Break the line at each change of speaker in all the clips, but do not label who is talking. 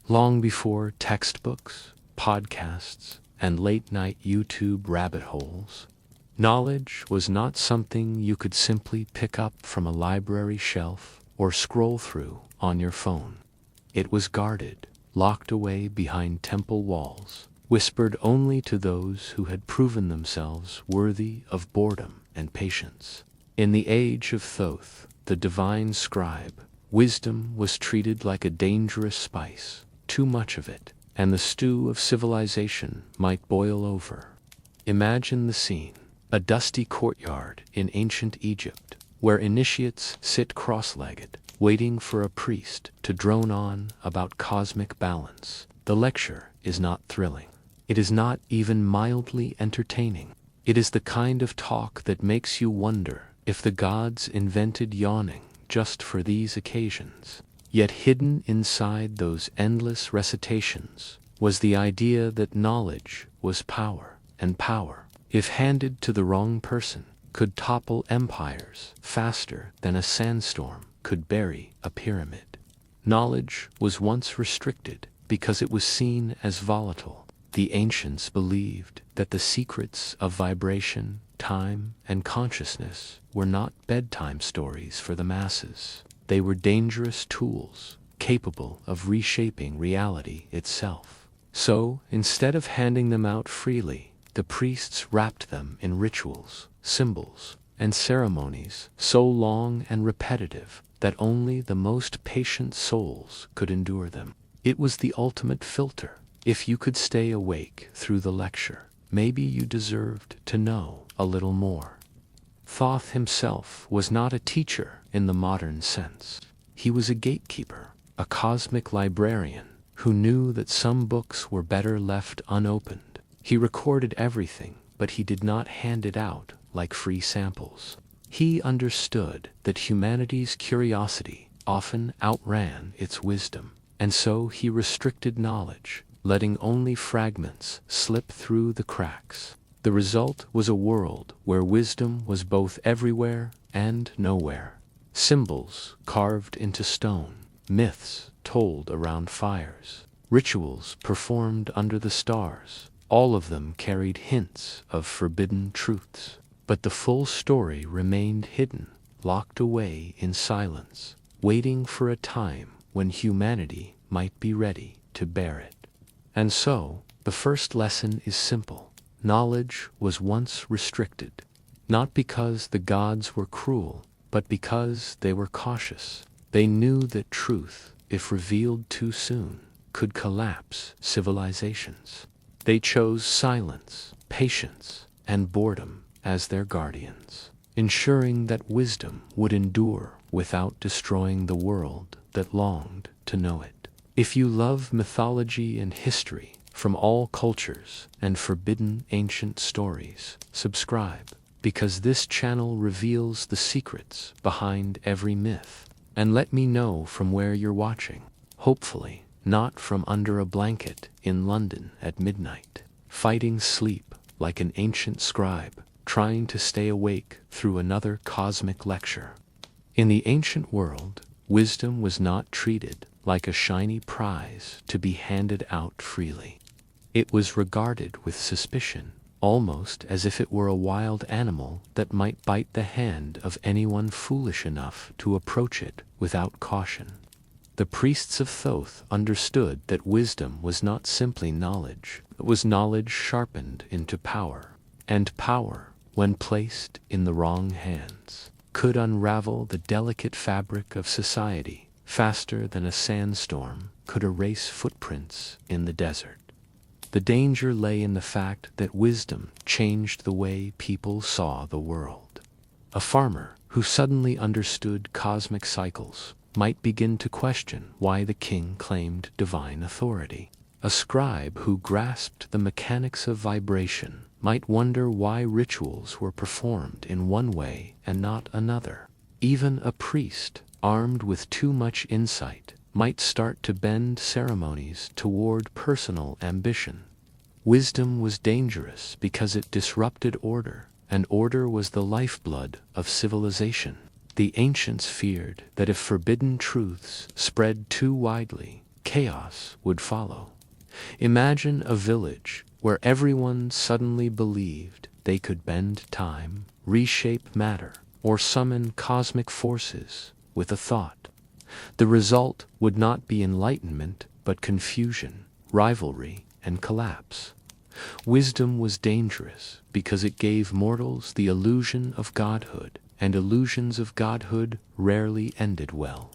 Long before textbooks, podcasts, and late-night YouTube rabbit holes, knowledge was not something you could simply pick up from a library shelf or scroll through on your phone. It was guarded, locked away behind temple walls, whispered only to those who had proven themselves worthy of boredom and patience. In the age of Thoth, the divine scribe, wisdom was treated like a dangerous spice. Too much of it, and the stew of civilization might boil over. Imagine the scene: a dusty courtyard in ancient Egypt, where initiates sit cross-legged, waiting for a priest to drone on about cosmic balance. The lecture is not thrilling. It is not even mildly entertaining. It is the kind of talk that makes you wonder if the gods invented yawning just for these occasions. Yet hidden inside those endless recitations was the idea that knowledge was power, and power, if handed to the wrong person, could topple empires faster than a sandstorm could bury a pyramid. Knowledge was once restricted because it was seen as volatile. The ancients believed that the secrets of vibration, time, and consciousness were not bedtime stories for the masses. They were dangerous tools, capable of reshaping reality itself. So, instead of handing them out freely, the priests wrapped them in rituals, symbols, and ceremonies so long and repetitive that only the most patient souls could endure them. It was the ultimate filter. If you could stay awake through the lecture, maybe you deserved to know a little more. Thoth himself was not a teacher in the modern sense. He was a gatekeeper, a cosmic librarian who knew that some books were better left unopened. He recorded everything, but he did not hand it out like free samples. He understood that humanity's curiosity often outran its wisdom, and so he restricted knowledge, letting only fragments slip through the cracks. The result was a world where wisdom was both everywhere and nowhere. Symbols carved into stone, myths told around fires, rituals performed under the stars, all of them carried hints of forbidden truths. But the full story remained hidden, locked away in silence, waiting for a time when humanity might be ready to bear it. And so, the first lesson is simple. Knowledge was once restricted, not because the gods were cruel, but because they were cautious. They knew that truth, if revealed too soon, could collapse civilizations. They chose silence, patience, and boredom as their guardians, ensuring that wisdom would endure without destroying the world that longed to know it. If you love mythology and history from all cultures and forbidden ancient stories, subscribe, because this channel reveals the secrets behind every myth. And let me know from where you're watching. Hopefully, not from under a blanket in London at midnight, fighting sleep like an ancient scribe, trying to stay awake through another cosmic lecture. In the ancient world, wisdom was not treated like a shiny prize to be handed out freely. It was regarded with suspicion, almost as if it were a wild animal that might bite the hand of anyone foolish enough to approach it without caution. The priests of Thoth understood that wisdom was not simply knowledge, it was knowledge sharpened into power. And power, when placed in the wrong hands, could unravel the delicate fabric of society faster than a sandstorm could erase footprints in the desert. The danger lay in the fact that wisdom changed the way people saw the world. A farmer who suddenly understood cosmic cycles might begin to question why the king claimed divine authority. A scribe who grasped the mechanics of vibration might wonder why rituals were performed in one way and not another. Even a priest, armed with too much insight, might start to bend ceremonies toward personal ambition. Wisdom was dangerous because it disrupted order, and order was the lifeblood of civilization. The ancients feared that if forbidden truths spread too widely, chaos would follow. Imagine a village where everyone suddenly believed they could bend time, reshape matter, or summon cosmic forces with a thought. The result would not be enlightenment, but confusion, rivalry, and collapse. Wisdom was dangerous because it gave mortals the illusion of godhood, and illusions of godhood rarely ended well.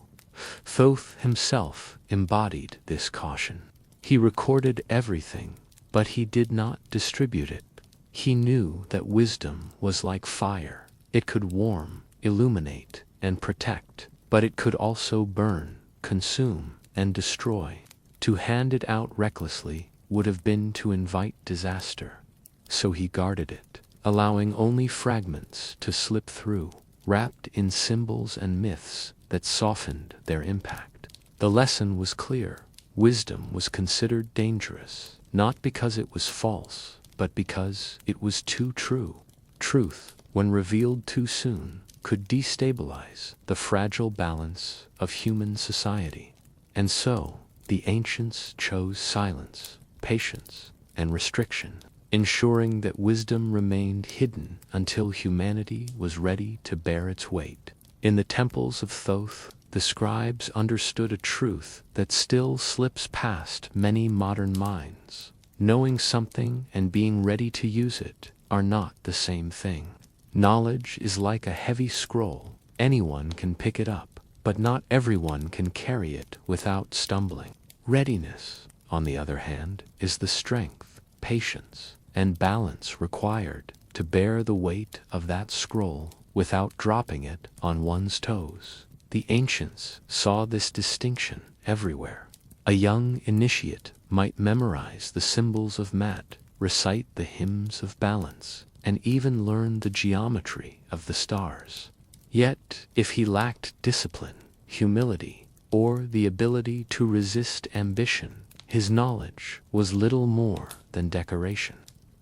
Thoth himself embodied this caution. He recorded everything, but he did not distribute it. He knew that wisdom was like fire. It could warm, illuminate, and protect, but it could also burn, consume, and destroy. To hand it out recklessly would have been to invite disaster. So he guarded it, allowing only fragments to slip through, wrapped in symbols and myths that softened their impact. The lesson was clear. Wisdom was considered dangerous, not because it was false, but because it was too true. Truth, when revealed too soon, could destabilize the fragile balance of human society. And so, the ancients chose silence, patience, and restriction, ensuring that wisdom remained hidden until humanity was ready to bear its weight. In the temples of Thoth, the scribes understood a truth that still slips past many modern minds. Knowing something and being ready to use it are not the same thing. Knowledge is like a heavy scroll. Anyone can pick it up, but not everyone can carry it without stumbling. Readiness, on the other hand, is the strength, patience, and balance required to bear the weight of that scroll without dropping it on one's toes. The ancients saw this distinction everywhere. A young initiate might memorize the symbols of Mat, recite the hymns of balance, and even learn the geometry of the stars. Yet, if he lacked discipline, humility, or the ability to resist ambition, his knowledge was little more than decoration.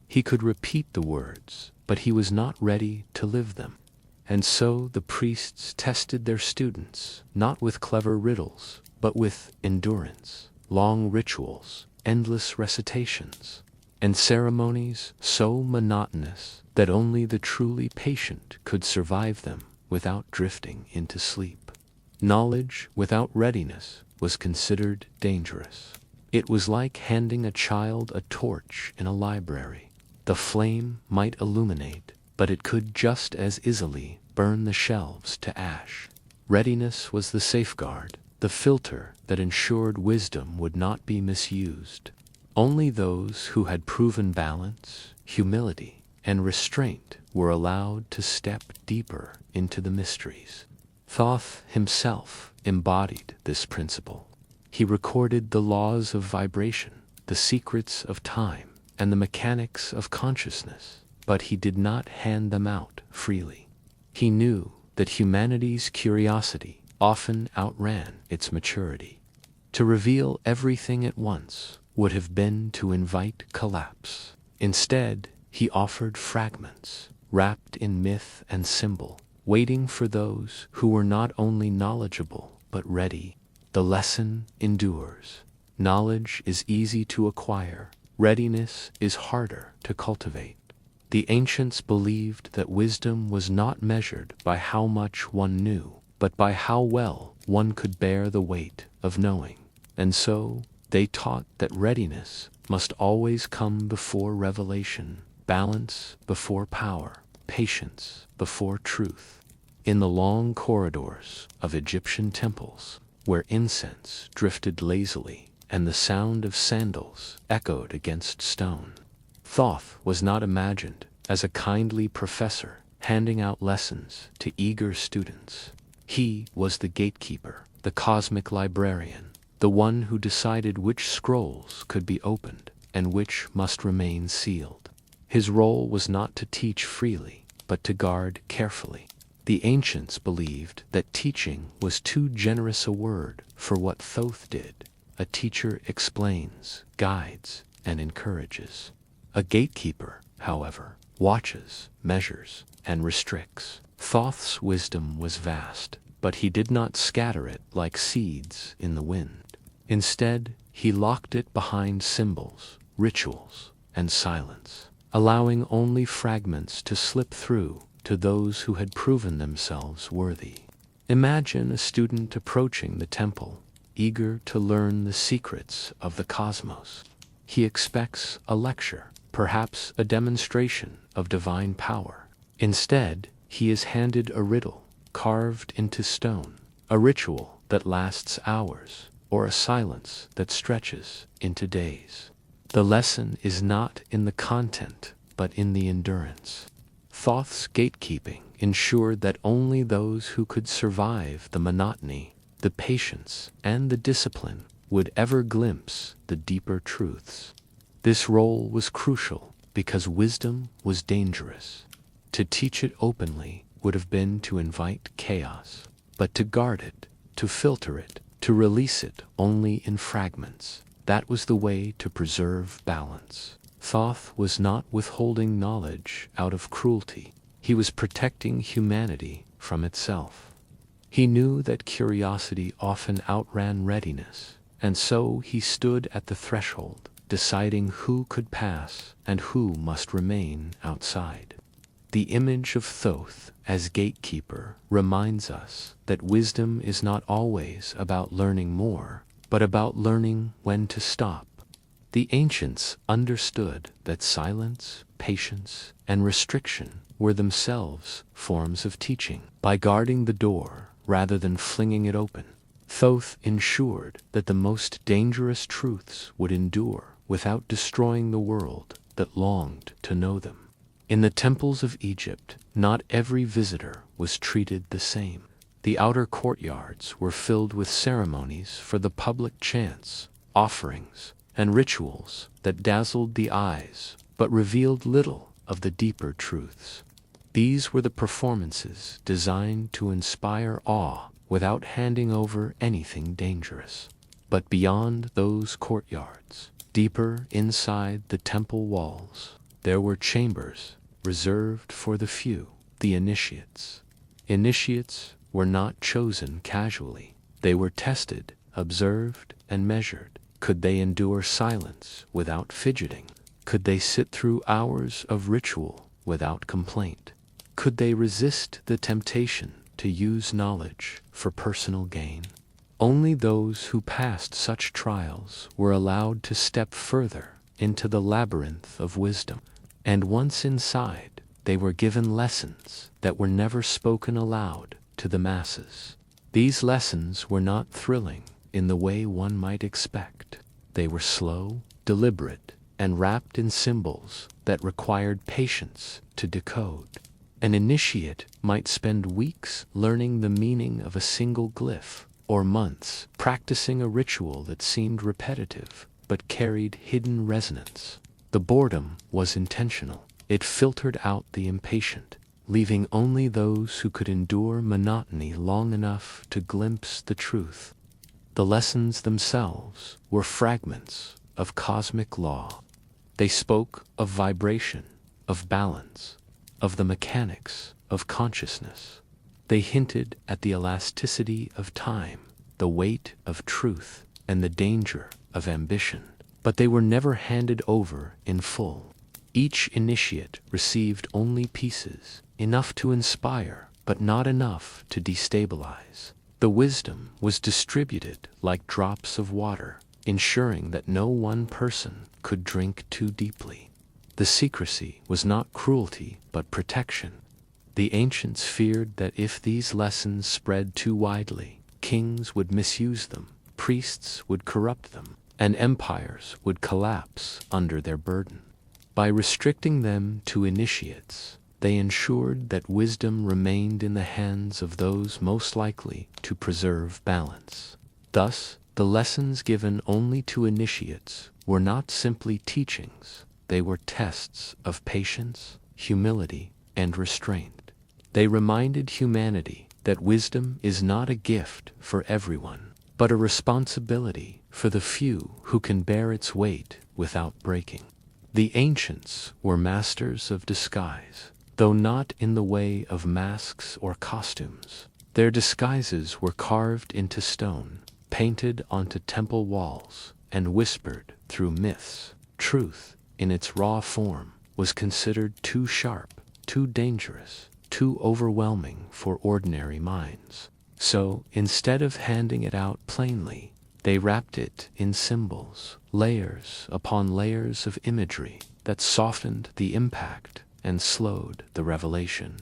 He could repeat the words, but he was not ready to live them. And so the priests tested their students, not with clever riddles, but with endurance, long rituals, endless recitations, and ceremonies so monotonous that only the truly patient could survive them without drifting into sleep. Knowledge without readiness was considered dangerous. It was like handing a child a torch in a library. The flame might illuminate, but it could just as easily burn the shelves to ash. Readiness was the safeguard, the filter that ensured wisdom would not be misused. Only those who had proven balance, humility, and restraint were allowed to step deeper into the mysteries. Thoth himself embodied this principle. He recorded the laws of vibration, the secrets of time, and the mechanics of consciousness, but he did not hand them out freely. He knew that humanity's curiosity often outran its maturity. To reveal everything at once would have been to invite collapse. Instead, he offered fragments, wrapped in myth and symbol, waiting for those who were not only knowledgeable but ready. The lesson endures. Knowledge is easy to acquire. Readiness is harder to cultivate. The ancients believed that wisdom was not measured by how much one knew, but by how well one could bear the weight of knowing. And so, they taught that readiness must always come before revelation, balance before power, patience before truth. In the long corridors of Egyptian temples, where incense drifted lazily and the sound of sandals echoed against stone, Thoth was not imagined as a kindly professor handing out lessons to eager students. He was the gatekeeper, the cosmic librarian, the one who decided which scrolls could be opened and which must remain sealed. His role was not to teach freely, but to guard carefully. The ancients believed that teaching was too generous a word for what Thoth did. A teacher explains, guides, and encourages. A gatekeeper, however, watches, measures, and restricts. Thoth's wisdom was vast, but he did not scatter it like seeds in the wind. Instead, he locked it behind symbols, rituals, and silence, allowing only fragments to slip through to those who had proven themselves worthy. Imagine a student approaching the temple, eager to learn the secrets of the cosmos. He expects a lecture, perhaps a demonstration of divine power. Instead, he is handed a riddle carved into stone, a ritual that lasts hours, or a silence that stretches into days. The lesson is not in the content, but in the endurance. Thoth's gatekeeping ensured that only those who could survive the monotony, the patience, and the discipline would ever glimpse the deeper truths. This role was crucial because wisdom was dangerous. To teach it openly would have been to invite chaos, but to guard it, to filter it, to release it only in fragments, that was the way to preserve balance. Thoth was not withholding knowledge out of cruelty. He was protecting humanity from itself. He knew that curiosity often outran readiness, and so he stood at the threshold, deciding who could pass and who must remain outside. The image of Thoth as gatekeeper reminds us that wisdom is not always about learning more, but about learning when to stop. The ancients understood that silence, patience, and restriction were themselves forms of teaching. By guarding the door rather than flinging it open, Thoth ensured that the most dangerous truths would endure without destroying the world that longed to know them. In the temples of Egypt, not every visitor was treated the same. The outer courtyards were filled with ceremonies for the public chants, offerings, and rituals that dazzled the eyes but revealed little of the deeper truths. These were the performances designed to inspire awe without handing over anything dangerous. But beyond those courtyards, deeper inside the temple walls, there were chambers reserved for the few, the initiates. Initiates were not chosen casually. They were tested, observed, and measured. Could they endure silence without fidgeting? Could they sit through hours of ritual without complaint? Could they resist the temptation to use knowledge for personal gain? Only those who passed such trials were allowed to step further into the labyrinth of wisdom. And once inside, they were given lessons that were never spoken aloud to the masses. These lessons were not thrilling in the way one might expect. They were slow, deliberate, and wrapped in symbols that required patience to decode. An initiate might spend weeks learning the meaning of a single glyph, or months practicing a ritual that seemed repetitive but carried hidden resonance. The boredom was intentional. It filtered out the impatient, leaving only those who could endure monotony long enough to glimpse the truth. The lessons themselves were fragments of cosmic law. They spoke of vibration, of balance, of the mechanics of consciousness. They hinted at the elasticity of time, the weight of truth, and the danger of ambition. But they were never handed over in full. Each initiate received only pieces, enough to inspire, but not enough to destabilize. The wisdom was distributed like drops of water, ensuring that no one person could drink too deeply. The secrecy was not cruelty, but protection. The ancients feared that if these lessons spread too widely, kings would misuse them, priests would corrupt them, and empires would collapse under their burden. By restricting them to initiates, they ensured that wisdom remained in the hands of those most likely to preserve balance. Thus, the lessons given only to initiates were not simply teachings, they were tests of patience, humility, and restraint. They reminded humanity that wisdom is not a gift for everyone, but a responsibility for the few who can bear its weight without breaking. The ancients were masters of disguise, though not in the way of masks or costumes. Their disguises were carved into stone, painted onto temple walls, and whispered through myths. Truth, in its raw form, was considered too sharp, too dangerous, too overwhelming for ordinary minds. So, instead of handing it out plainly, they wrapped it in symbols, layers upon layers of imagery that softened the impact and slowed the revelation.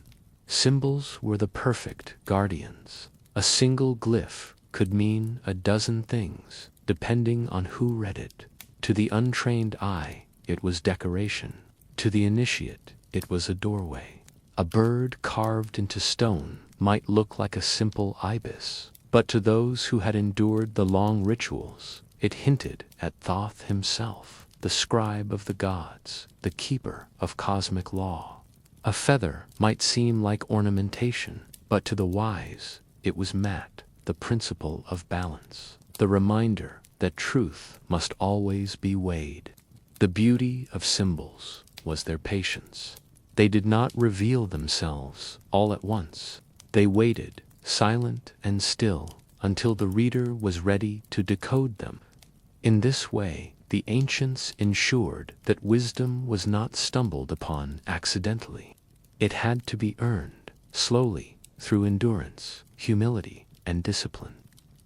Symbols were the perfect guardians. A single glyph could mean a dozen things, depending on who read it. To the untrained eye, it was decoration. To the initiate, it was a doorway. A bird carved into stone might look like a simple ibis, but to those who had endured the long rituals, it hinted at Thoth himself, the scribe of the gods, the keeper of cosmic law. A feather might seem like ornamentation, but to the wise, it was mat, the principle of balance, the reminder that truth must always be weighed. The beauty of symbols was their patience. They did not reveal themselves all at once. They waited, silent and still, until the reader was ready to decode them. In this way, the ancients ensured that wisdom was not stumbled upon accidentally. It had to be earned, slowly, through endurance, humility, and discipline.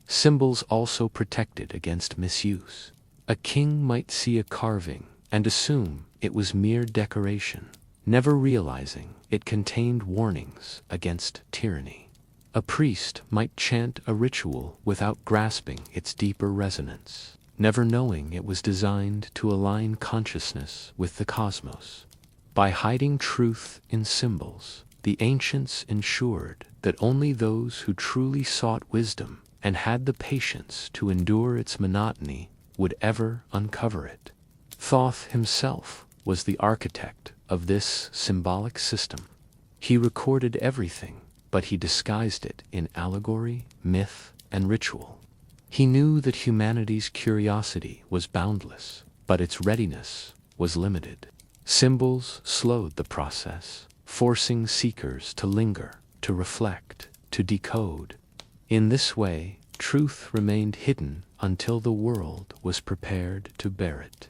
Symbols also protected against misuse. A king might see a carving and assume it was mere decoration, never realizing it contained warnings against tyranny. A priest might chant a ritual without grasping its deeper resonance, never knowing it was designed to align consciousness with the cosmos. By hiding truth in symbols, the ancients ensured that only those who truly sought wisdom and had the patience to endure its monotony would ever uncover it. Thoth himself was the architect of this symbolic system. He recorded everything, but he disguised it in allegory, myth, and ritual. He knew that humanity's curiosity was boundless, but its readiness was limited. Symbols slowed the process, forcing seekers to linger, to reflect, to decode. In this way, truth remained hidden until the world was prepared to bear it.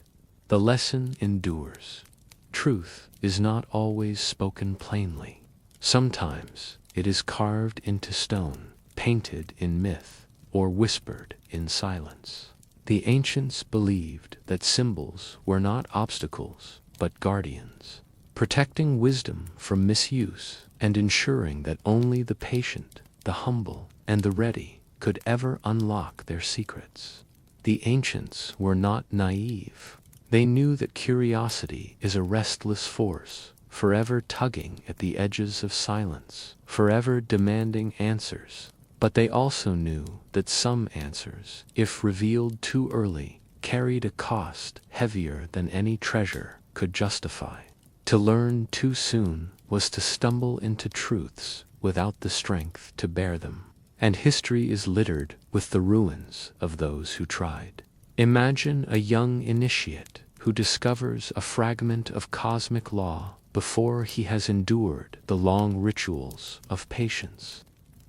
The lesson endures. Truth is not always spoken plainly. Sometimes it is carved into stone, painted in myth, or whispered in silence. The ancients believed that symbols were not obstacles, but guardians, protecting wisdom from misuse and ensuring that only the patient, the humble, and the ready could ever unlock their secrets. The ancients were not naive. They knew that curiosity is a restless force, forever tugging at the edges of silence, forever demanding answers. But they also knew that some answers, if revealed too early, carried a cost heavier than any treasure could justify. To learn too soon was to stumble into truths without the strength to bear them. And history is littered with the ruins of those who tried. Imagine a young initiate who discovers a fragment of cosmic law before he has endured the long rituals of patience.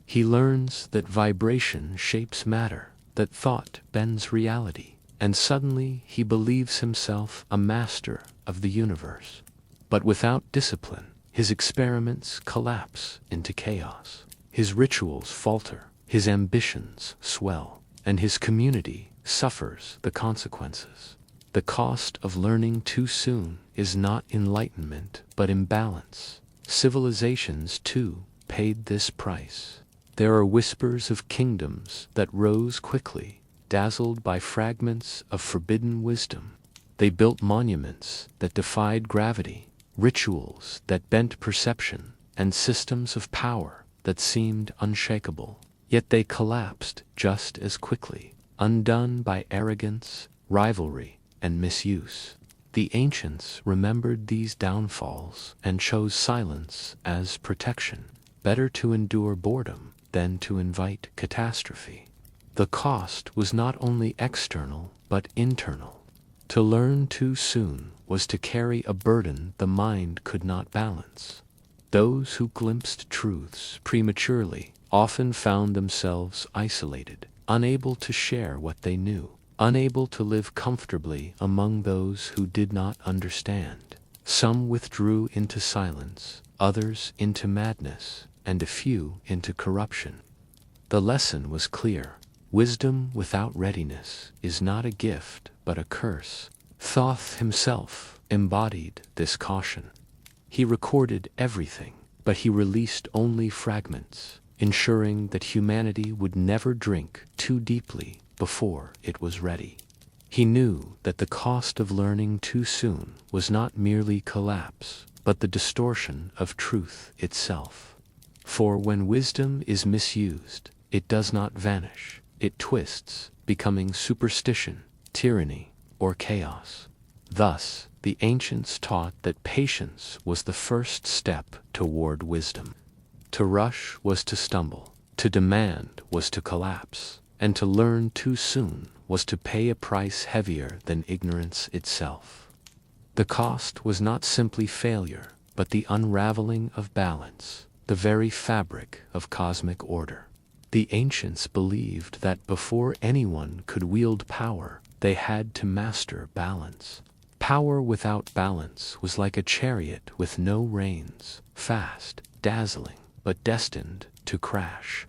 He learns that vibration shapes matter, that thought bends reality, and suddenly he believes himself a master of the universe. But without discipline, his experiments collapse into chaos. His rituals falter, his ambitions swell, and his community suffers the consequences. The cost of learning too soon is not enlightenment, but imbalance. Civilizations, too, paid this price. There are whispers of kingdoms that rose quickly, dazzled by fragments of forbidden wisdom. They built monuments that defied gravity, rituals that bent perception, and systems of power that seemed unshakable. Yet they collapsed just as quickly, undone by arrogance, rivalry, and misuse. The ancients remembered these downfalls and chose silence as protection. Better to endure boredom than to invite catastrophe. The cost was not only external but internal. To learn too soon was to carry a burden the mind could not balance. Those who glimpsed truths prematurely often found themselves isolated, unable to share what they knew, unable to live comfortably among those who did not understand. Some withdrew into silence, others into madness, and a few into corruption. The lesson was clear. Wisdom without readiness is not a gift but a curse. Thoth himself embodied this caution. He recorded everything, but he released only fragments, ensuring that humanity would never drink too deeply before it was ready. He knew that the cost of learning too soon was not merely collapse, but the distortion of truth itself. For when wisdom is misused, it does not vanish, it twists, becoming superstition, tyranny, or chaos. Thus, the ancients taught that patience was the first step toward wisdom. To rush was to stumble, to demand was to collapse, and to learn too soon was to pay a price heavier than ignorance itself. The cost was not simply failure, but the unraveling of balance, the very fabric of cosmic order. The ancients believed that before anyone could wield power, they had to master balance. Power without balance was like a chariot with no reins, fast, dazzling, but destined to crash.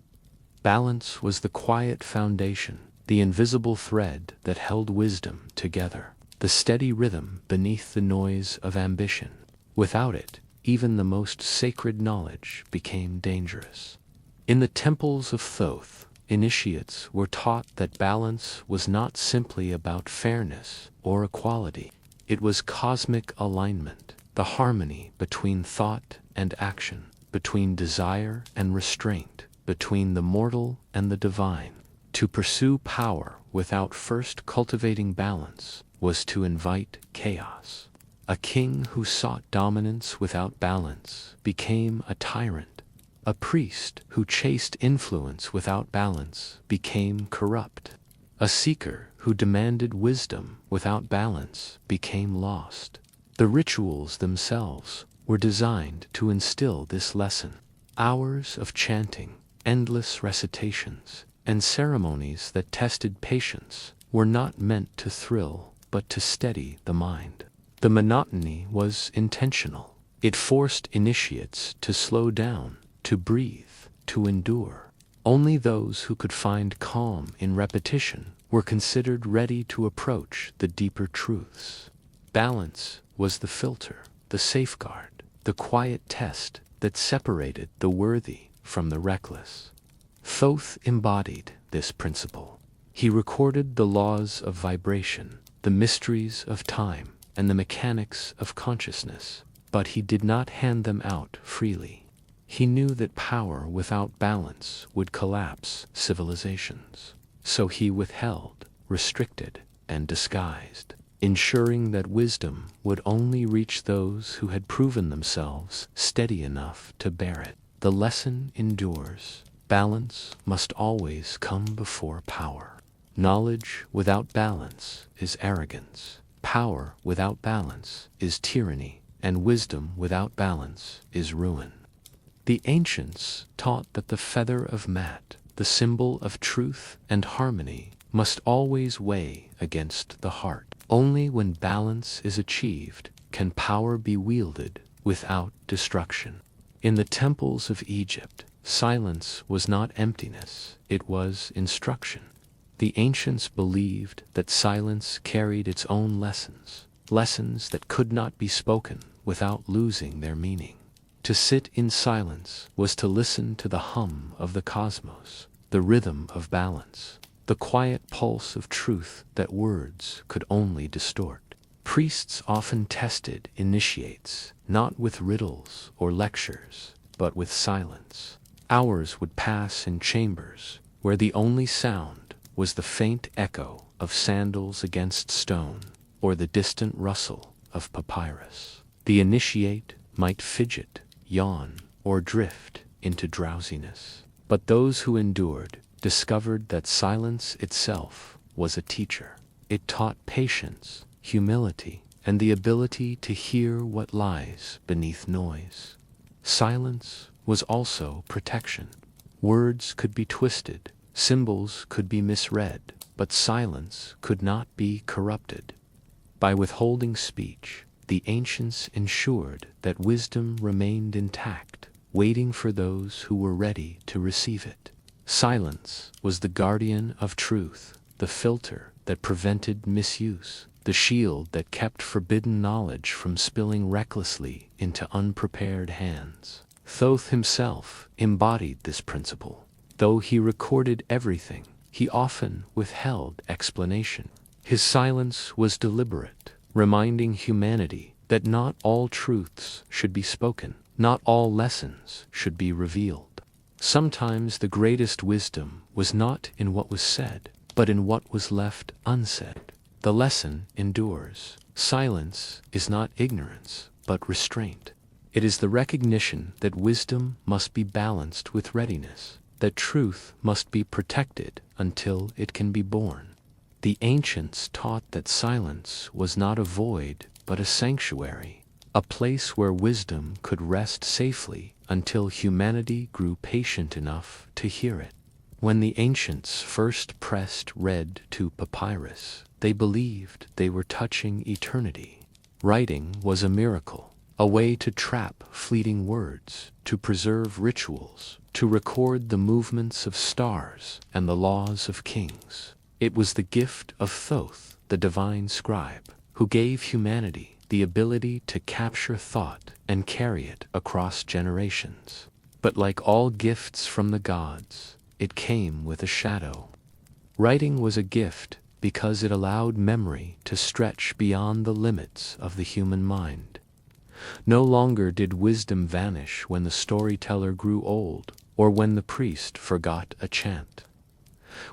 Balance was the quiet foundation, the invisible thread that held wisdom together, the steady rhythm beneath the noise of ambition. Without it, even the most sacred knowledge became dangerous. In the temples of Thoth, initiates were taught that balance was not simply about fairness or equality. It was cosmic alignment, the harmony between thought and action, between desire and restraint, between the mortal and the divine. To pursue power without first cultivating balance was to invite chaos. A king who sought dominance without balance became a tyrant. A priest who chased influence without balance became corrupt. A seeker who demanded wisdom without balance became lost. The rituals themselves were designed to instill this lesson. Hours of chanting, endless recitations, and ceremonies that tested patience were not meant to thrill, but to steady the mind. The monotony was intentional. It forced initiates to slow down, to breathe, to endure. Only those who could find calm in repetition were considered ready to approach the deeper truths. Balance was the filter, the safeguard, the quiet test that separated the worthy from the reckless. Thoth embodied this principle. He recorded the laws of vibration, the mysteries of time, and the mechanics of consciousness, but he did not hand them out freely. He knew that power without balance would collapse civilizations. So he withheld, restricted, and disguised, ensuring that wisdom would only reach those who had proven themselves steady enough to bear it. The lesson endures. Balance must always come before power. Knowledge without balance is arrogance. Power without balance is tyranny, and wisdom without balance is ruin. The ancients taught that the feather of Mat, the symbol of truth and harmony, must always weigh against the heart. Only when balance is achieved can power be wielded without destruction. In the temples of Egypt, silence was not emptiness, it was instruction. The ancients believed that silence carried its own lessons, lessons that could not be spoken without losing their meaning. To sit in silence was to listen to the hum of the cosmos, the rhythm of balance, the quiet pulse of truth that words could only distort. Priests often tested initiates, not with riddles or lectures, but with silence. Hours would pass in chambers, where the only sound was the faint echo of sandals against stone, or the distant rustle of papyrus. The initiate might fidget, yawn, or drift into drowsiness. But those who endured discovered that silence itself was a teacher. It taught patience, humility, and the ability to hear what lies beneath noise. Silence was also protection. Words could be twisted, Symbols could be misread, but silence could not be corrupted. By withholding speech, the ancients ensured that wisdom remained intact, waiting for those who were ready to receive it. Silence was the guardian of truth, the filter that prevented misuse, the shield that kept forbidden knowledge from spilling recklessly into unprepared hands. Thoth himself embodied this principle. Though he recorded everything, he often withheld explanation. His silence was deliberate, reminding humanity that not all truths should be spoken, not all lessons should be revealed. Sometimes the greatest wisdom was not in what was said, but in what was left unsaid. The lesson endures. Silence is not ignorance, but restraint. It is the recognition that wisdom must be balanced with readiness, that truth must be protected until it can be born. The ancients taught that silence was not a void, but a sanctuary, a place where wisdom could rest safely until humanity grew patient enough to hear it. When the ancients first pressed red to papyrus, they believed they were touching eternity. Writing was a miracle, a way to trap fleeting words, to preserve rituals, to record the movements of stars and the laws of kings. It was the gift of Thoth, the divine scribe, who gave humanity the ability to capture thought and carry it across generations. But like all gifts from the gods, it came with a shadow. Writing was a gift because it allowed memory to stretch beyond the limits of the human mind. No longer did wisdom vanish when the storyteller grew old or when the priest forgot a chant.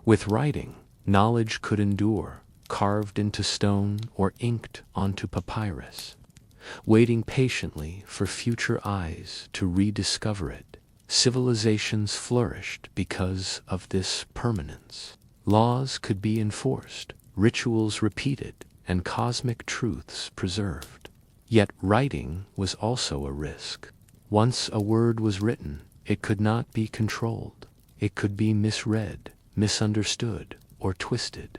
With writing, knowledge could endure, carved into stone or inked onto papyrus, waiting patiently for future eyes to rediscover it. Civilizations flourished because of this permanence. Laws could be enforced, rituals repeated, and cosmic truths preserved. Yet writing was also a risk. Once a word was written, it could not be controlled. It could be misread, misunderstood, or twisted.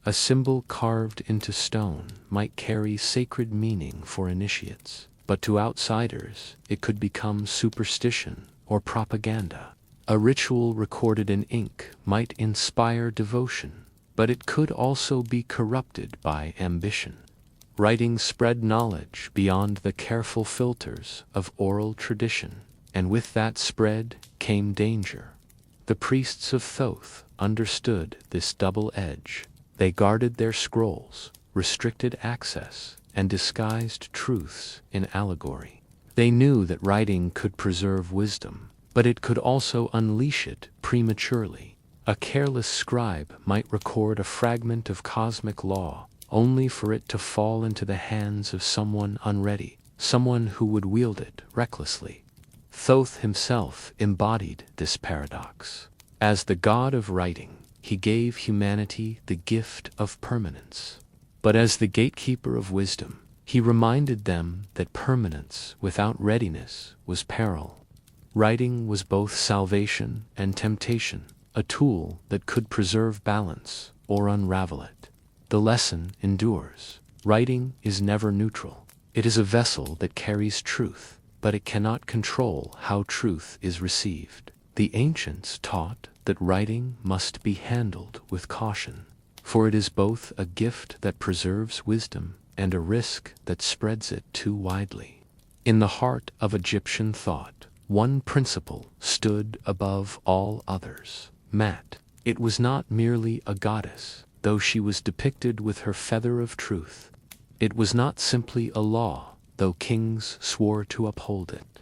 A symbol carved into stone might carry sacred meaning for initiates, but to outsiders it could become superstition or propaganda. A ritual recorded in ink might inspire devotion, but it could also be corrupted by ambition. Writing spread knowledge beyond the careful filters of oral tradition, and with that spread came danger. The priests of Thoth understood this double edge. They guarded their scrolls, restricted access, and disguised truths in allegory. They knew that writing could preserve wisdom, but it could also unleash it prematurely. A careless scribe might record a fragment of cosmic law, only for it to fall into the hands of someone unready, someone who would wield it recklessly. Thoth himself embodied this paradox. As the god of writing, he gave humanity the gift of permanence. But as the gatekeeper of wisdom, he reminded them that permanence without readiness was peril. Writing was both salvation and temptation, a tool that could preserve balance or unravel it. The lesson endures. Writing is never neutral. It is a vessel that carries truth, but it cannot control how truth is received. The ancients taught that writing must be handled with caution, for it is both a gift that preserves wisdom and a risk that spreads it too widely. In the heart of Egyptian thought, one principle stood above all others: Mat. It was not merely a goddess, though she was depicted with her feather of truth. It was not simply a law, though kings swore to uphold it.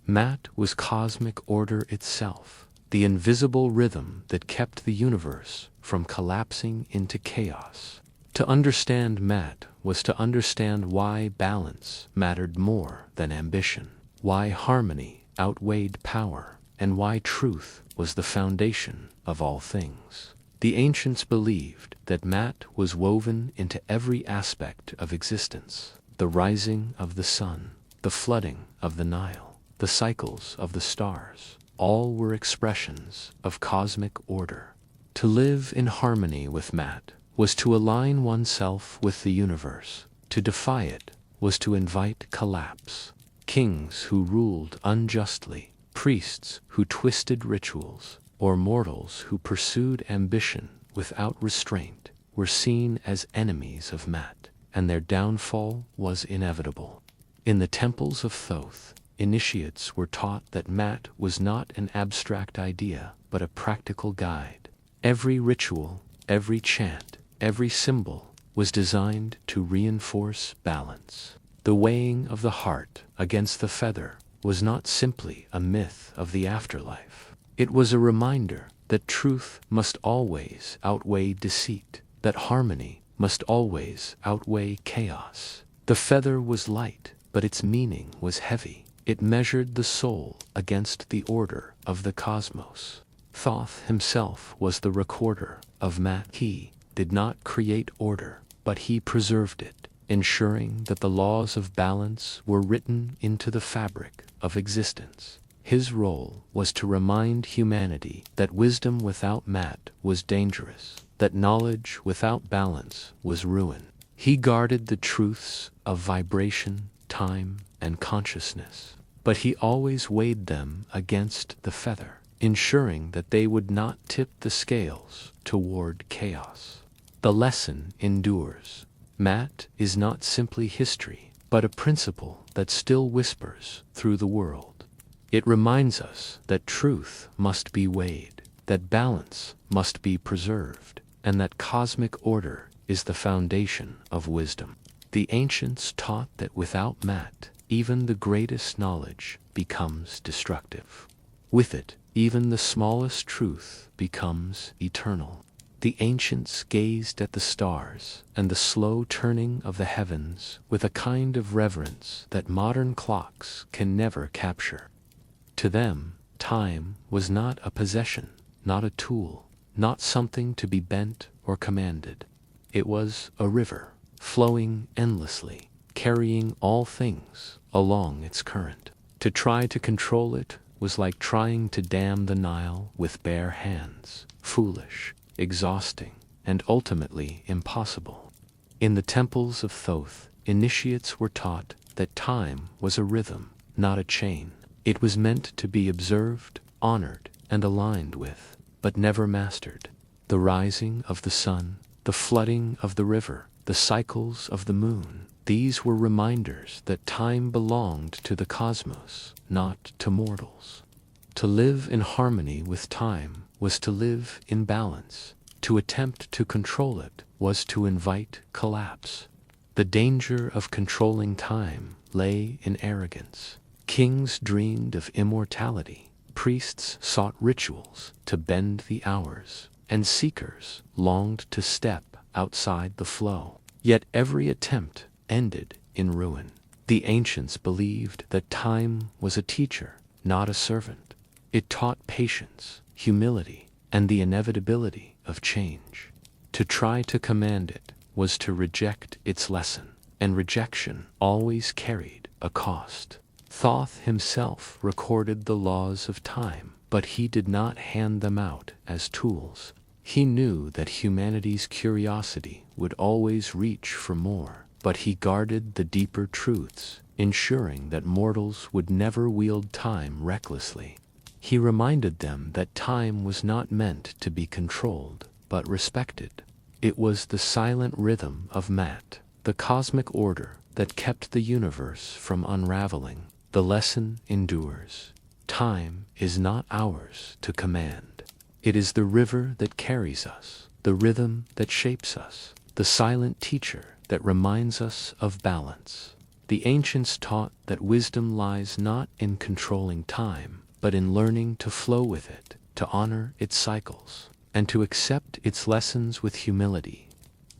Mat was cosmic order itself, the invisible rhythm that kept the universe from collapsing into chaos. To understand Mat was to understand why balance mattered more than ambition, why harmony outweighed power, and why truth was the foundation of all things. The ancients believed that Mat was woven into every aspect of existence: the rising of the sun, the flooding of the Nile, the cycles of the stars. All were expressions of cosmic order. To live in harmony with Maat was to align oneself with the universe. To defy it was to invite collapse. Kings who ruled unjustly, priests who twisted rituals, or mortals who pursued ambition without restraint were seen as enemies of Maat, and their downfall was inevitable. In the temples of Thoth, initiates were taught that Maat was not an abstract idea, but a practical guide. Every ritual, every chant, every symbol was designed to reinforce balance. The weighing of the heart against the feather was not simply a myth of the afterlife. It was a reminder that truth must always outweigh deceit, that harmony must always outweigh chaos. The feather was light, but its meaning was heavy. It measured the soul against the order of the cosmos. Thoth himself was the recorder of Maat. He did not create order, but he preserved it, ensuring that the laws of balance were written into the fabric of existence. His role was to remind humanity that wisdom without Maat was dangerous, that knowledge without balance was ruin. He guarded the truths of vibration, time, and consciousness, but he always weighed them against the feather, ensuring that they would not tip the scales toward chaos. The lesson endures. Maat is not simply history, but a principle that still whispers through the world. It reminds us that truth must be weighed, that balance must be preserved, and that cosmic order is the foundation of wisdom. The ancients taught that without Maat, even the greatest knowledge becomes destructive. With it, even the smallest truth becomes eternal. The ancients gazed at the stars and the slow turning of the heavens with a kind of reverence that modern clocks can never capture. To them, time was not a possession, not a tool, not something to be bent or commanded. It was a river, flowing endlessly, carrying all things along its current. To try to control it was like trying to dam the Nile with bare hands, foolish, exhausting, and ultimately impossible. In the temples of Thoth, initiates were taught that time was a rhythm, not a chain. It was meant to be observed, honored, and aligned with, but never mastered. The rising of the sun, the flooding of the river, the cycles of the moon, these were reminders that time belonged to the cosmos, not to mortals. To live in harmony with time was to live in balance. To attempt to control it was to invite collapse. The danger of controlling time lay in arrogance. Kings dreamed of immortality, priests sought rituals to bend the hours, and seekers longed to step outside the flow. Yet every attempt ended in ruin. The ancients believed that time was a teacher, not a servant. It taught patience, humility, and the inevitability of change. To try to command it was to reject its lesson, and rejection always carried a cost. Thoth himself recorded the laws of time, but he did not hand them out as tools. He knew that humanity's curiosity would always reach for more, but he guarded the deeper truths, ensuring that mortals would never wield time recklessly. He reminded them that time was not meant to be controlled, but respected. It was the silent rhythm of Maat, the cosmic order that kept the universe from unraveling. The lesson endures. Time is not ours to command. It is the river that carries us, the rhythm that shapes us, the silent teacher that reminds us of balance. The ancients taught that wisdom lies not in controlling time, but in learning to flow with it, to honor its cycles, and to accept its lessons with humility.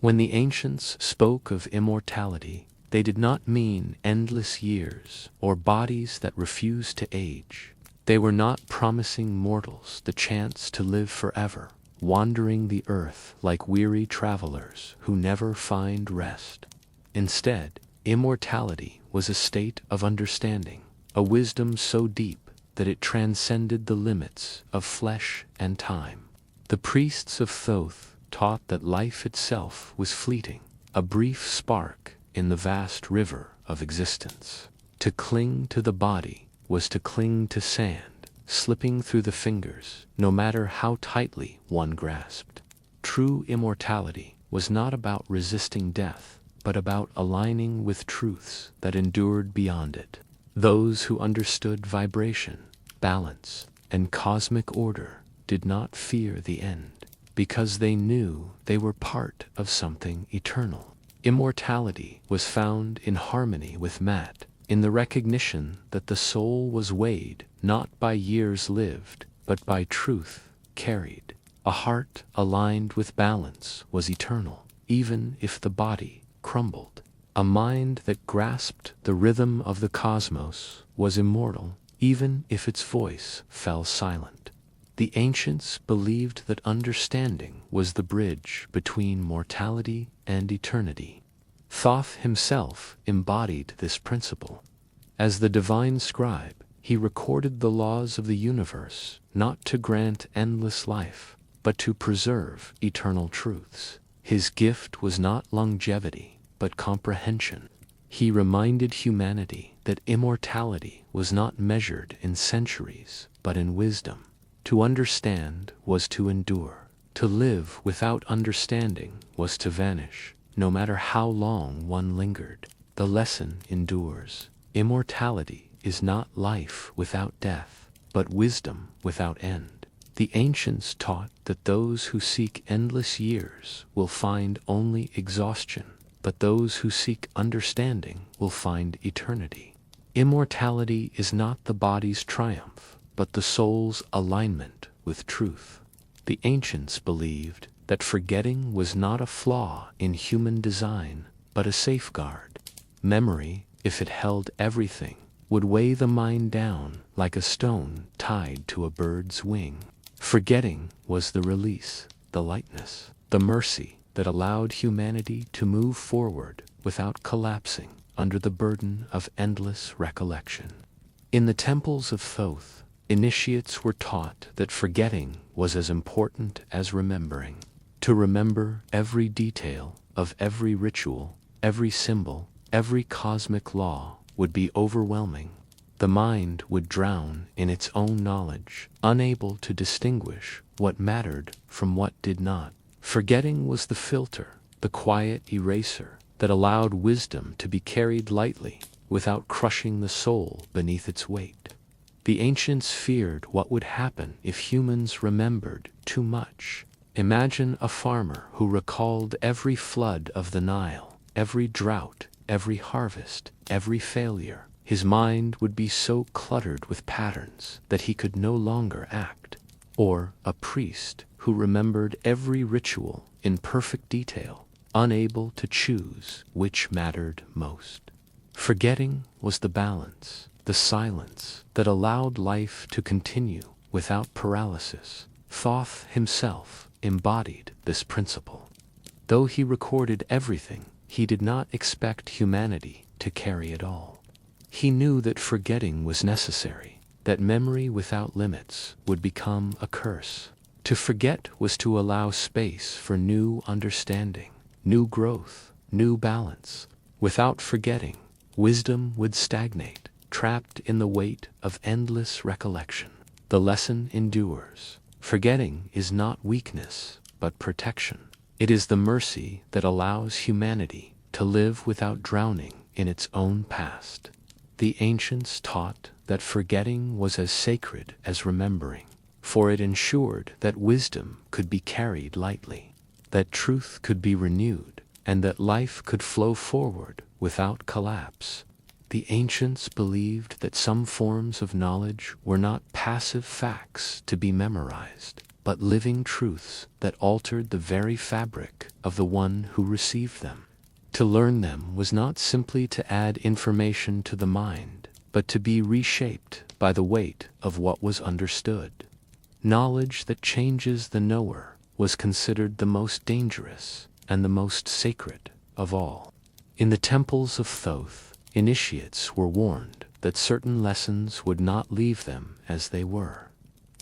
When the ancients spoke of immortality, they did not mean endless years or bodies that refuse to age. They were not promising mortals the chance to live forever, wandering the earth like weary travelers who never find rest. Instead, immortality was a state of understanding, a wisdom so deep that it transcended the limits of flesh and time. The priests of Thoth taught that life itself was fleeting, a brief spark in the vast river of existence. To cling to the body was to cling to sand, slipping through the fingers, no matter how tightly one grasped. True immortality was not about resisting death, but about aligning with truths that endured beyond it. Those who understood vibration, balance, and cosmic order did not fear the end, because they knew they were part of something eternal. Immortality was found in harmony with Maat, in the recognition that the soul was weighed not by years lived, but by truth carried. A heart aligned with balance was eternal, even if the body crumbled. A mind that grasped the rhythm of the cosmos was immortal, even if its voice fell silent. The ancients believed that understanding was the bridge between mortality and eternity. Thoth himself embodied this principle. As the divine scribe, he recorded the laws of the universe not to grant endless life, but to preserve eternal truths. His gift was not longevity, but comprehension. He reminded humanity that immortality was not measured in centuries, but in wisdom. To understand was to endure. To live without understanding was to vanish, no matter how long one lingered. The lesson endures. Immortality is not life without death, but wisdom without end. The ancients taught that those who seek endless years will find only exhaustion, but those who seek understanding will find eternity. Immortality is not the body's triumph, but the soul's alignment with truth. The ancients believed that forgetting was not a flaw in human design, but a safeguard. Memory, if it held everything, would weigh the mind down like a stone tied to a bird's wing. Forgetting was the release, the lightness, the mercy that allowed humanity to move forward without collapsing under the burden of endless recollection. In the temples of Thoth, initiates were taught that forgetting was as important as remembering. To remember every detail of every ritual, every symbol, every cosmic law would be overwhelming. The mind would drown in its own knowledge, unable to distinguish what mattered from what did not. Forgetting was the filter, the quiet eraser that allowed wisdom to be carried lightly without crushing the soul beneath its weight. The ancients feared what would happen if humans remembered too much. Imagine a farmer who recalled every flood of the Nile, every drought, every harvest, every failure. His mind would be so cluttered with patterns that he could no longer act. Or a priest who remembered every ritual in perfect detail, unable to choose which mattered most. Forgetting was the balance, the silence that allowed life to continue without paralysis. Thoth himself embodied this principle. Though he recorded everything, he did not expect humanity to carry it all. He knew that forgetting was necessary, that memory without limits would become a curse. To forget was to allow space for new understanding, new growth, new balance. Without forgetting, wisdom would stagnate, trapped in the weight of endless recollection. The lesson endures. Forgetting is not weakness, but protection. It is the mercy that allows humanity to live without drowning in its own past. The ancients taught that forgetting was as sacred as remembering, for it ensured that wisdom could be carried lightly, that truth could be renewed, and that life could flow forward without collapse. The ancients believed that some forms of knowledge were not passive facts to be memorized, but living truths that altered the very fabric of the one who received them. To learn them was not simply to add information to the mind, but to be reshaped by the weight of what was understood. Knowledge that changes the knower was considered the most dangerous and the most sacred of all. In the temples of Thoth, initiates were warned that certain lessons would not leave them as they were.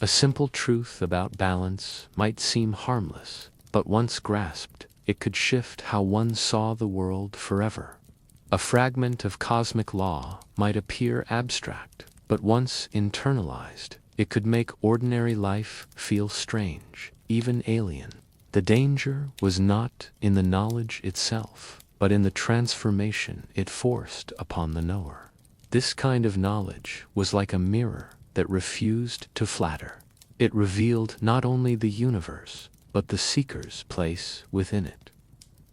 A simple truth about balance might seem harmless, but once grasped, it could shift how one saw the world forever. A fragment of cosmic law might appear abstract, but once internalized, it could make ordinary life feel strange, even alien. The danger was not in the knowledge itself, but in the transformation it forced upon the knower. This kind of knowledge was like a mirror that refused to flatter. It revealed not only the universe, but the seeker's place within it.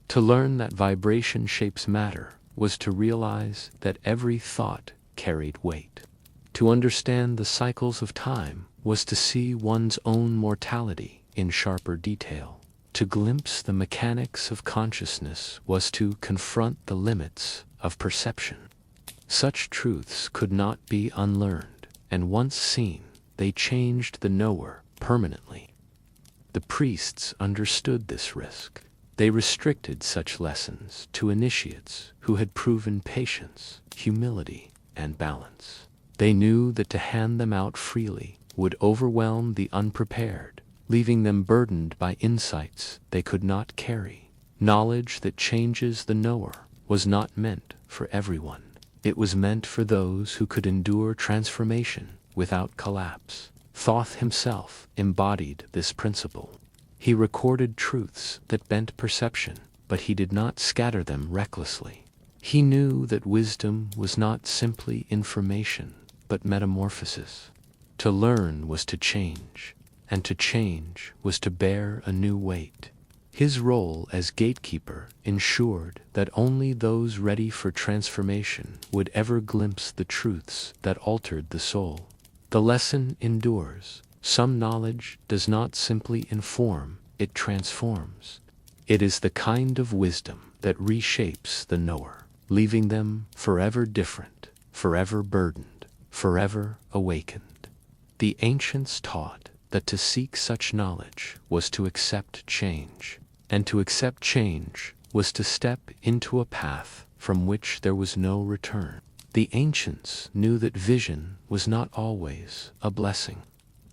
To learn that vibration shapes matter was to realize that every thought carried weight. To understand the cycles of time was to see one's own mortality in sharper detail. To glimpse the mechanics of consciousness was to confront the limits of perception. Such truths could not be unlearned, and once seen, they changed the knower permanently. The priests understood this risk. They restricted such lessons to initiates who had proven patience, humility, and balance. They knew that to hand them out freely would overwhelm the unprepared, leaving them burdened by insights they could not carry. Knowledge that changes the knower was not meant for everyone. It was meant for those who could endure transformation without collapse. Thoth himself embodied this principle. He recorded truths that bent perception, but he did not scatter them recklessly. He knew that wisdom was not simply information, but metamorphosis. To learn was to change, and to change was to bear a new weight. His role as gatekeeper ensured that only those ready for transformation would ever glimpse the truths that altered the soul. The lesson endures. Some knowledge does not simply inform, it transforms. It is the kind of wisdom that reshapes the knower, leaving them forever different, forever burdened, forever awakened. The ancients taught that to seek such knowledge was to accept change, and to accept change was to step into a path from which there was no return. The ancients knew that vision was not always a blessing.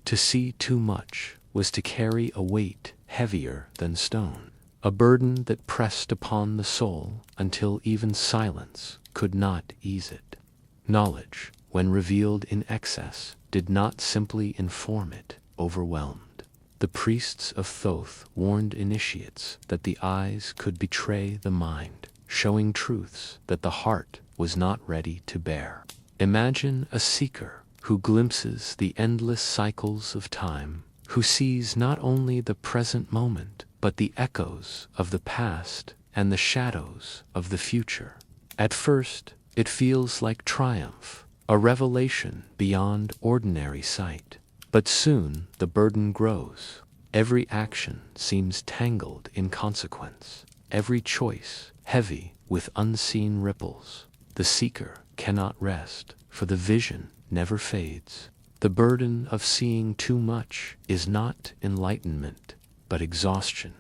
To see too much was to carry a weight heavier than stone, a burden that pressed upon the soul until even silence could not ease it. Knowledge, when revealed in excess, did not simply inform it, overwhelmed. The priests of Thoth warned initiates that the eyes could betray the mind, showing truths that the heart was not ready to bear. Imagine a seeker who glimpses the endless cycles of time, who sees not only the present moment, but the echoes of the past and the shadows of the future. At first, it feels like triumph, a revelation beyond ordinary sight. But soon the burden grows. Every action seems tangled in consequence, every choice heavy with unseen ripples. The seeker cannot rest, for the vision never fades. The burden of seeing too much is not enlightenment, but exhaustion.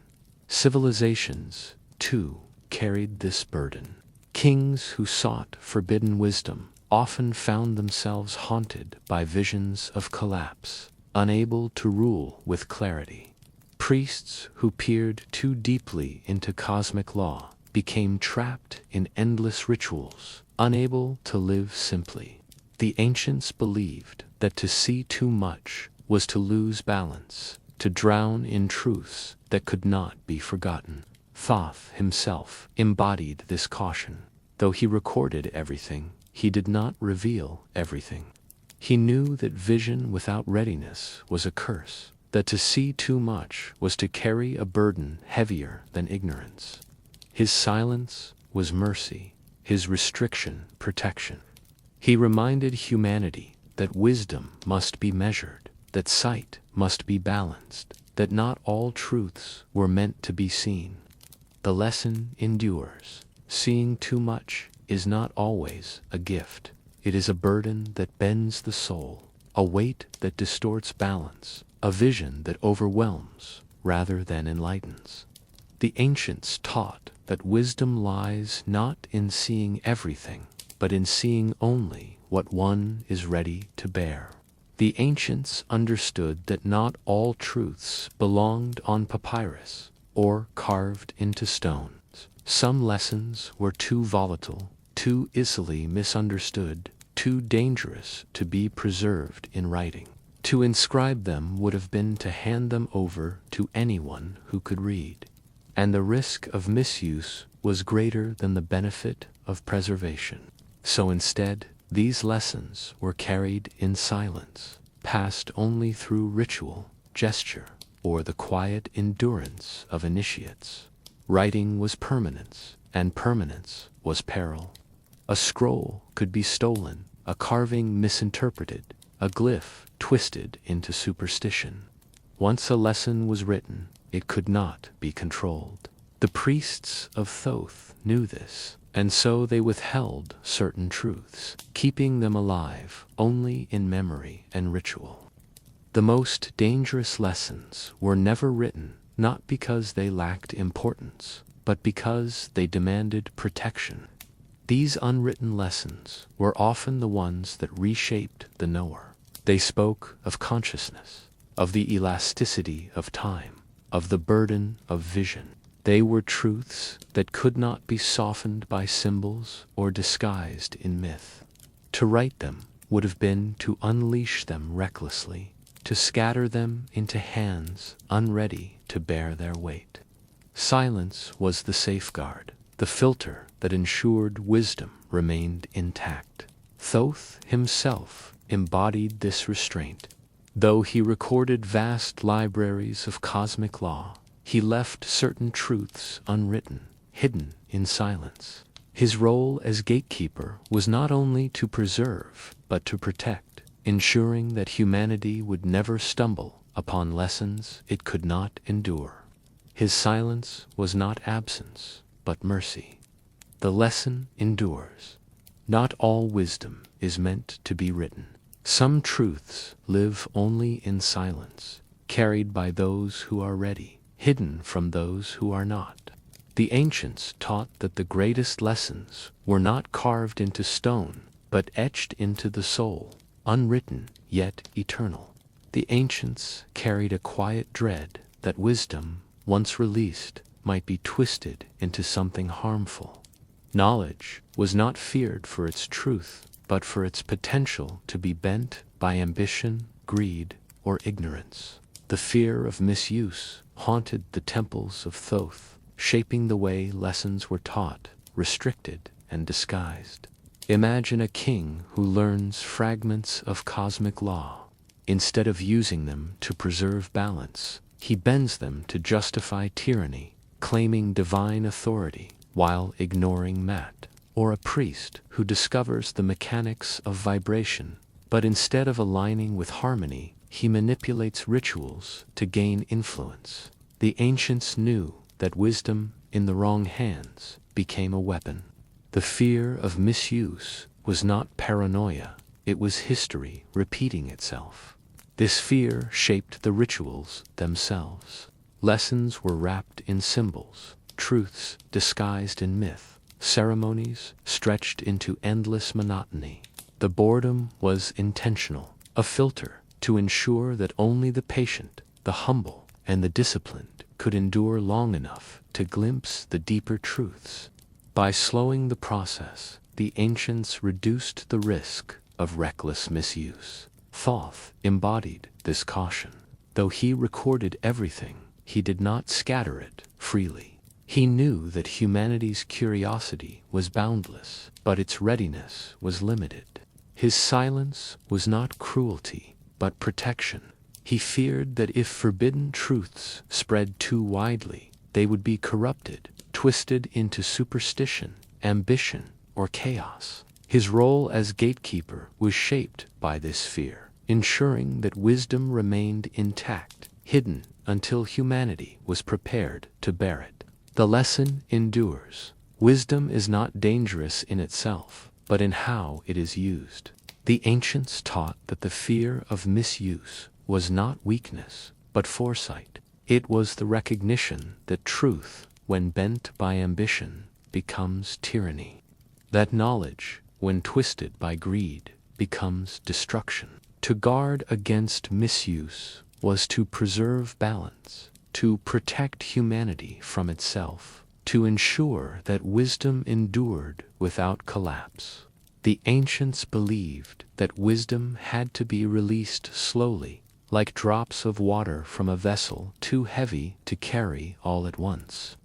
Civilizations, too, carried this burden. Kings who sought forbidden wisdom often found themselves haunted by visions of collapse, unable to rule with clarity. Priests who peered too deeply into cosmic law became trapped in endless rituals, unable to live simply. The ancients believed that to see too much was to lose balance, to drown in truths that could not be forgotten. Thoth himself embodied this caution. Though he recorded everything, he did not reveal everything. He knew that vision without readiness was a curse, that to see too much was to carry a burden heavier than ignorance. His silence was mercy, his restriction protection. He reminded humanity that wisdom must be measured, that sight must be balanced, that not all truths were meant to be seen. The lesson endures. Seeing too much is not always a gift. It is a burden that bends the soul, a weight that distorts balance, a vision that overwhelms rather than enlightens. The ancients taught that wisdom lies not in seeing everything, but in seeing only what one is ready to bear. The ancients understood that not all truths belonged on papyrus or carved into stones. Some lessons were too volatile, too easily misunderstood, too dangerous to be preserved in writing. To inscribe them would have been to hand them over to anyone who could read, and the risk of misuse was greater than the benefit of preservation. So instead, these lessons were carried in silence, passed only through ritual, gesture, or the quiet endurance of initiates. Writing was permanence, and permanence was peril. A scroll could be stolen, a carving misinterpreted, a glyph twisted into superstition. Once a lesson was written, it could not be controlled. The priests of Thoth knew this, and so they withheld certain truths, keeping them alive only in memory and ritual. The most dangerous lessons were never written, not because they lacked importance, but because they demanded protection. These unwritten lessons were often the ones that reshaped the knower. They spoke of consciousness, of the elasticity of time, of the burden of vision. They were truths that could not be softened by symbols or disguised in myth. To write them would have been to unleash them recklessly, to scatter them into hands unready to bear their weight. Silence was the safeguard, the filter that ensured wisdom remained intact. Thoth himself embodied this restraint. Though he recorded vast libraries of cosmic law, he left certain truths unwritten, hidden in silence. His role as gatekeeper was not only to preserve, but to protect, ensuring that humanity would never stumble upon lessons it could not endure. His silence was not absence, but mercy. The lesson endures. Not all wisdom is meant to be written. Some truths live only in silence, carried by those who are ready, hidden from those who are not. The ancients taught that the greatest lessons were not carved into stone, but etched into the soul, unwritten yet eternal. The ancients carried a quiet dread that wisdom, once released, might be twisted into something harmful. Knowledge was not feared for its truth, but for its potential to be bent by ambition, greed, or ignorance. The fear of misuse haunted the temples of Thoth, shaping the way lessons were taught, restricted, and disguised. Imagine a king who learns fragments of cosmic law. Instead of using them to preserve balance, he bends them to justify tyranny, claiming divine authority while ignoring math. Or a priest who discovers the mechanics of vibration, but instead of aligning with harmony, he manipulates rituals to gain influence. The ancients knew that wisdom in the wrong hands became a weapon. The fear of misuse was not paranoia, it was history repeating itself. This fear shaped the rituals themselves. Lessons were wrapped in symbols, truths disguised in myth, ceremonies stretched into endless monotony. The boredom was intentional, a filter to ensure that only the patient, the humble, and the disciplined could endure long enough to glimpse the deeper truths. By slowing the process, the ancients reduced the risk of reckless misuse. Thoth embodied this caution. Though he recorded everything, he did not scatter it freely. He knew that humanity's curiosity was boundless, but its readiness was limited. His silence was not cruelty, but protection. He feared that if forbidden truths spread too widely, they would be corrupted, twisted into superstition, ambition, or chaos. His role as gatekeeper was shaped by this fear, ensuring that wisdom remained intact, hidden until humanity was prepared to bear it. The lesson endures. Wisdom is not dangerous in itself, but in how it is used. The ancients taught that the fear of misuse was not weakness, but foresight. It was the recognition that truth, when bent by ambition, becomes tyranny. That knowledge, when twisted by greed, becomes destruction. To guard against misuse was to preserve balance, to protect humanity from itself, to ensure that wisdom endured without collapse. The ancients believed that wisdom had to be released slowly, like drops of water from a vessel too heavy to carry all at once.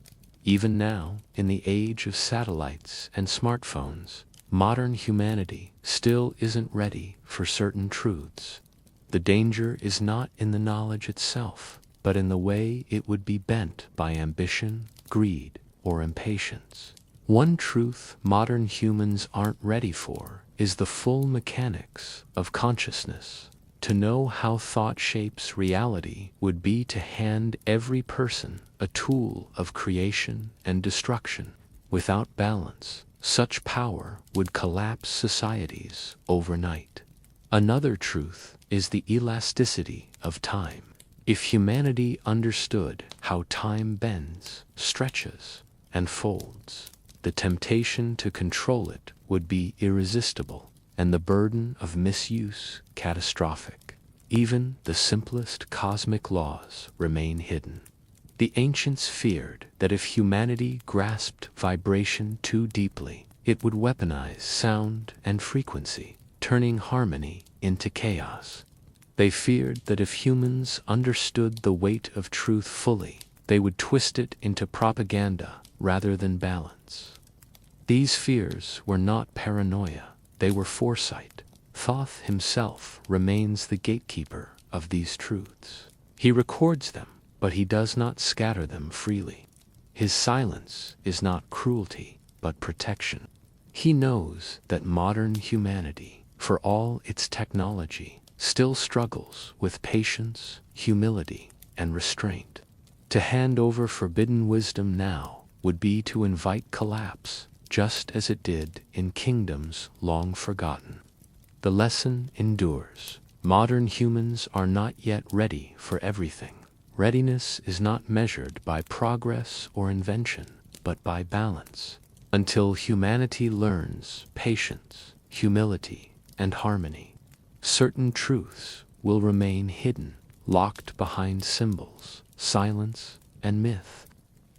Even now, in the age of satellites and smartphones, modern humanity still isn't ready for certain truths. The danger is not in the knowledge itself, but in the way it would be bent by ambition, greed, or impatience. One truth modern humans aren't ready for is the full mechanics of consciousness. To know how thought shapes reality would be to hand every person a tool of creation and destruction. Without balance, such power would collapse societies overnight. Another truth is the elasticity of time. If humanity understood how time bends, stretches, and folds, the temptation to control it would be irresistible, and the burden of misuse catastrophic. Even the simplest cosmic laws remain hidden. The ancients feared that if humanity grasped vibration too deeply, it would weaponize sound and frequency, turning harmony into chaos. They feared that if humans understood the weight of truth fully, they would twist it into propaganda rather than balance. These fears were not paranoia, they were foresight. Thoth himself remains the gatekeeper of these truths. He records them, but he does not scatter them freely. His silence is not cruelty, but protection. He knows that modern humanity, for all its technology, still struggles with patience, humility, and restraint. To hand over forbidden wisdom now would be to invite collapse, just as it did in kingdoms long forgotten. The lesson endures. Modern humans are not yet ready for everything. Readiness is not measured by progress or invention, but by balance. Until humanity learns patience, humility, and harmony, certain truths will remain hidden, locked behind symbols, silence, and myth.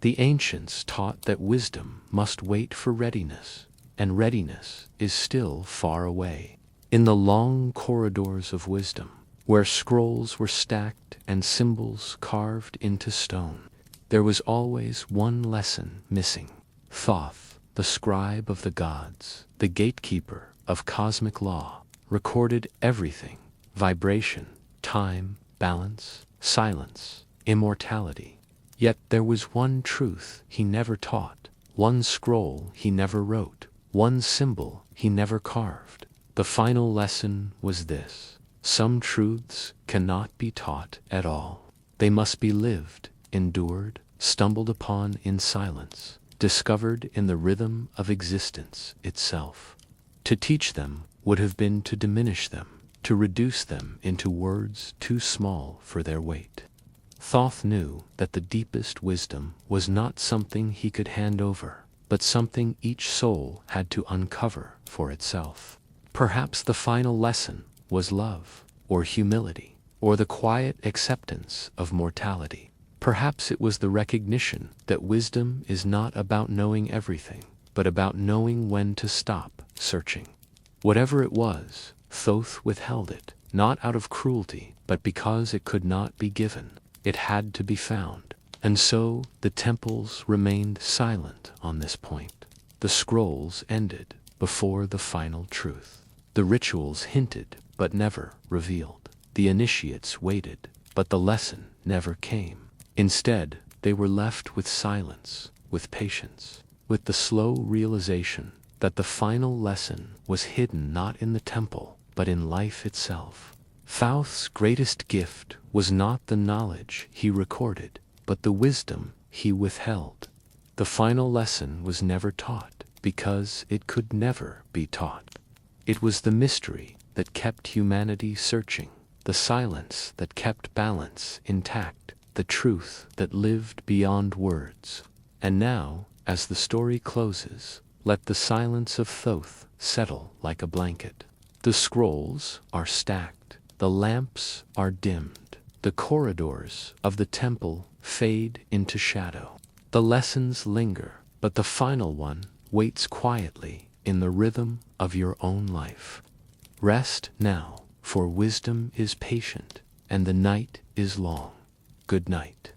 The ancients taught that wisdom must wait for readiness, and readiness is still far away. In the long corridors of wisdom, where scrolls were stacked and symbols carved into stone, there was always one lesson missing. Thoth, the scribe of the gods, the gatekeeper of cosmic law, recorded everything: vibration, time, balance, silence, immortality. Yet there was one truth he never taught, one scroll he never wrote, one symbol he never carved. The final lesson was this: some truths cannot be taught at all. They must be lived, endured, stumbled upon in silence, discovered in the rhythm of existence itself. To teach them would have been to diminish them, to reduce them into words too small for their weight. Thoth knew that the deepest wisdom was not something he could hand over, but something each soul had to uncover for itself. Perhaps the final lesson was love, or humility, or the quiet acceptance of mortality. Perhaps it was the recognition that wisdom is not about knowing everything, but about knowing when to stop searching. Whatever it was, Thoth withheld it, not out of cruelty, but because it could not be given. It had to be found. And so the temples remained silent on this point. The scrolls ended before the final truth. The rituals hinted, but never revealed. The initiates waited, but the lesson never came. Instead, they were left with silence, with patience, with the slow realization that the final lesson was hidden not in the temple, but in life itself. Thoth's greatest gift was not the knowledge he recorded, but the wisdom he withheld. The final lesson was never taught, because it could never be taught. It was the mystery that kept humanity searching, the silence that kept balance intact, the truth that lived beyond words. And now, as the story closes, let the silence of Thoth settle like a blanket. The scrolls are stacked, The lamps are dimmed. The corridors of the temple fade into shadow. The lessons linger, but the final one waits quietly in the rhythm of your own life. Rest now, for wisdom is patient, and the night is long. Good night.